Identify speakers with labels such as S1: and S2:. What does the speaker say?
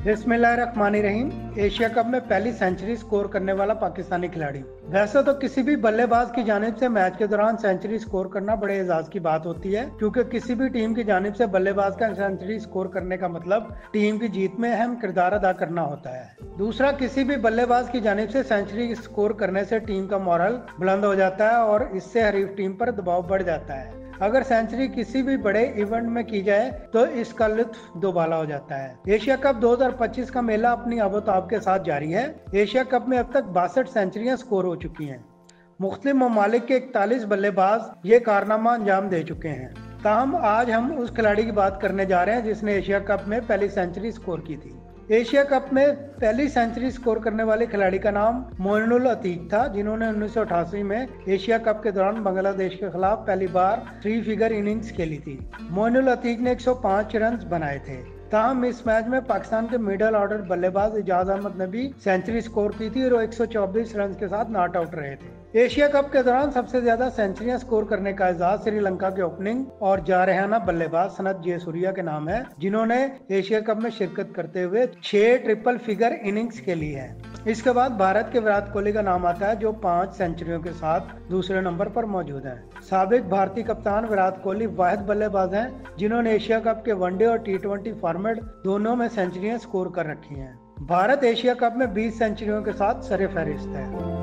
S1: बिस्मिल्लाहिर्रहमानिर्रहीम। Asia cup में पहली सेंचुरी स्कोर करने वाला पाकिस्तानी खिलाड़ी। वैसे तो किसी भी बल्लेबाज की जानिब से मैच के दौरान सेंचुरी स्कोर करना बड़े एजाज की बात होती है, क्योंकि किसी भी टीम की जानिब से बल्लेबाज का सेंचुरी स्कोर करने का मतलब टीम की जीत में अहम किरदार अदा करना होता है। दूसरा, किसी भी बल्लेबाज की जानिब से सेंचुरी स्कोर करने से टीम का मोरल बुलंद हो जाता है और इससे हरीफ टीम पर दबाव बढ़ जाता है। अगर सेंचुरी किसी भी बड़े इवेंट में की जाए तो इसका लुत्फ दोबाला हो जाता है। एशिया कप 2025 का मेला अपनी आबोताब के साथ जारी है। एशिया कप में अब तक 62 सेंचुरियां स्कोर हो चुकी हैं। मुख्तलिफ ममालिक के 41 बल्लेबाज ये कारनामा अंजाम दे चुके हैं। ताहम आज हम उस खिलाड़ी की बात करने जा रहे हैं जिसने एशिया कप में पहली सेंचुरी स्कोर की थी। एशिया कप में पहली सेंचुरी स्कोर करने वाले खिलाड़ी का नाम मोइनुल अतीक था, जिन्होंने 1988 में एशिया कप के दौरान बांग्लादेश के खिलाफ पहली बार 3 फिगर इनिंग्स खेली थी। मोइनुल अतीक ने 105 रन बनाए थे। ताहम इस मैच में पाकिस्तान के मिडल ऑर्डर बल्लेबाज इजाज अहमद ने भी सेंचुरी स्कोर की थी और वो 124 रन के साथ नॉट आउट रहे थे। एशिया कप के दौरान सबसे ज्यादा सेंचुरियां स्कोर करने का एजाज श्रीलंका के ओपनिंग और जारहाना बल्लेबाज सनत जयसूर्या के नाम है, जिन्होंने एशिया कप में शिरकत करते हुए 6 ट्रिपल फिगर इनिंग्स खेली है। इसके बाद भारत के विराट कोहली का नाम आता है, जो 5 सेंचुरियों के साथ दूसरे नंबर पर मौजूद हैं। साबिक भारतीय कप्तान विराट कोहली वाहिद बल्लेबाज हैं जिन्होंने एशिया कप के वनडे और T20 फॉर्मेट दोनों में सेंचुरियां स्कोर कर रखी हैं। भारत एशिया कप में 20 सेंचुरियों के साथ सरे फहरिस्त है।